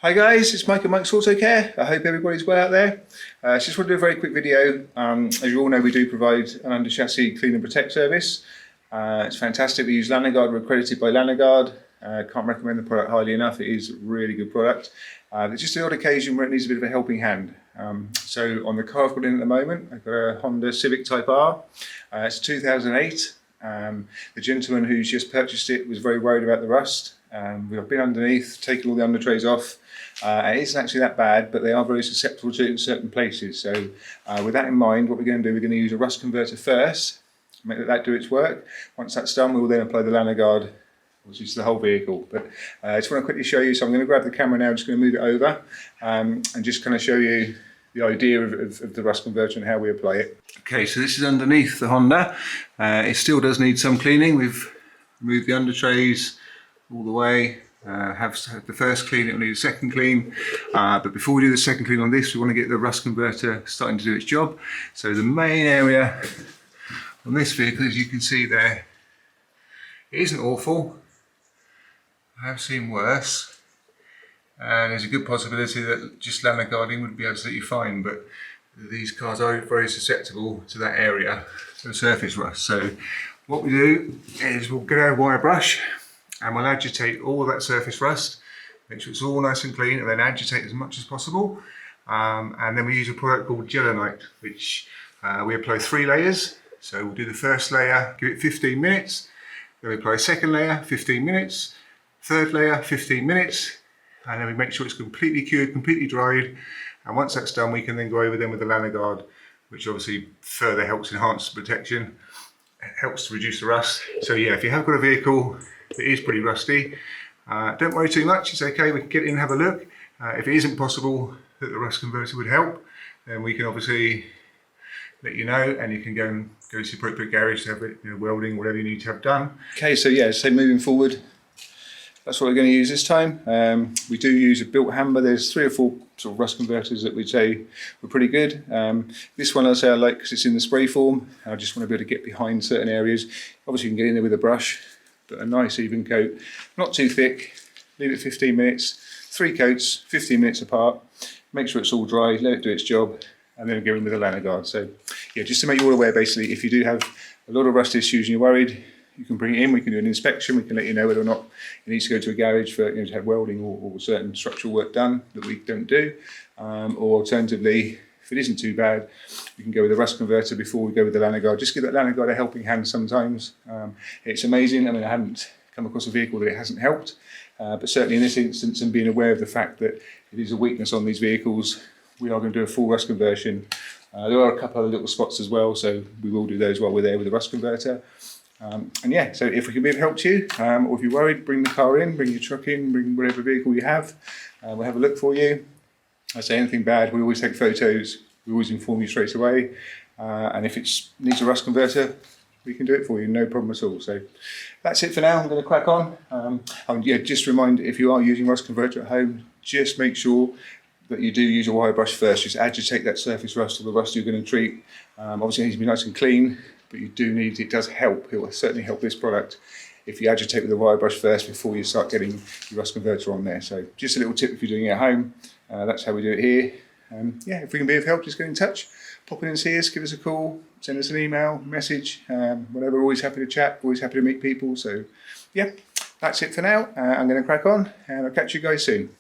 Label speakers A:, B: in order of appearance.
A: Hi guys, it's Mike at Mike's Auto Care. I hope everybody's well out there. Just want to do a very quick video. As you all know, we do provide an under chassis clean and protect service. It's fantastic. We use Lanoguard. We're accredited by Lanoguard. Can't recommend the product highly enough. It is a really good product. There's just an odd occasion where it needs a bit of a helping hand. So on the car I've got in at the moment, I've got a Honda Civic Type R. It's 2008. The gentleman who's just purchased it was very worried about the rust. We've been underneath, taken all the under trays off. It isn't actually that bad, but they are very susceptible to it in certain places. So with that in mind, what we're going to do, we're going to use a rust converter first, make that do its work. Once that's done, we will then apply the Lanoguard, which is the whole vehicle. But I just want to quickly show you, so I'm going to grab the camera now, I'm just going to move it over and just kind of show you the idea of the rust converter and how we apply it. Okay, so this is underneath the Honda. It still does need some cleaning. We've removed the under trays all the way. Have the first clean, it will need a second clean, but before we do the second clean on this, we want to get the rust converter starting to do its job. So the main area on this vehicle, as you can see there, it isn't awful. I have seen worse, and there's a good possibility that just Lanoguarding would be absolutely fine, but these cars are very susceptible to that area, to the surface rust. So what we do is we'll get our wire brush and we'll agitate all of that surface rust, make sure it's all nice and clean, and then agitate as much as possible. And then we use a product called Gelinite, which we apply 3 layers. So we'll do the first layer, give it 15 minutes, then we apply a second layer, 15 minutes, third layer, 15 minutes, and then we make sure it's completely cured, completely dried. And once that's done, we can then go over them with the Lanoguard, which obviously further helps enhance the protection. It helps to reduce the rust. So yeah, if you have got a vehicle that is pretty rusty, don't worry too much, it's okay, we can get in and have a look. If it isn't possible that the rust converter would help, then we can obviously let you know, and you can go to the appropriate garage to have it, welding, whatever you need to have done. Okay, so yeah, so moving forward, that's what we're going to use this time. We do use a built hammer. There's 3 or 4 sort of rust converters that we'd say were pretty good. This one I say I like because it's in the spray form. I just want to be able to get behind certain areas. Obviously you can get in there with a brush, but a nice even coat, not too thick. Leave it 15 minutes, 3 coats, 15 minutes apart. Make sure it's all dry, let it do its job, and then go in with a Lanoguard. So yeah, just to make you all aware, basically, if you do have a lot of rust issues and you're worried, you can bring it in, we can do an inspection, we can let you know whether or not it needs to go to a garage for to have welding or certain structural work done that we don't do. Or alternatively, if it isn't too bad, we can go with a rust converter before we go with the Lanoguard. Just give that Lanoguard a helping hand sometimes. It's amazing. I mean, I haven't come across a vehicle that it hasn't helped, but certainly in this instance, and being aware of the fact that it is a weakness on these vehicles, we are going to do a full rust conversion. There are a couple of little spots as well, so we will do those while we're there with the rust converter. And yeah, so if we can be of help to you, or if you're worried, bring the car in, bring your truck in, bring whatever vehicle you have. We'll have a look for you. I say anything bad, we always take photos, we always inform you straight away. And if it needs a rust converter, we can do it for you, no problem at all. So that's it for now, I'm going to crack on. Yeah, just remind, if you are using rust converter at home, just make sure that you do use a wire brush first. Just agitate that surface rust or the rust you're going to treat. Obviously it needs to be nice and clean, but you do need, it does help, it will certainly help this product if you agitate with a wire brush first before you start getting your rust converter on there. So just a little tip if you're doing it at home, that's how we do it here. Yeah, if we can be of help, just get in touch, pop in and see us, give us a call, send us an email, message, whatever. Always happy to chat, always happy to meet people. So yeah, that's it for now. I'm going to crack on and I'll catch you guys soon.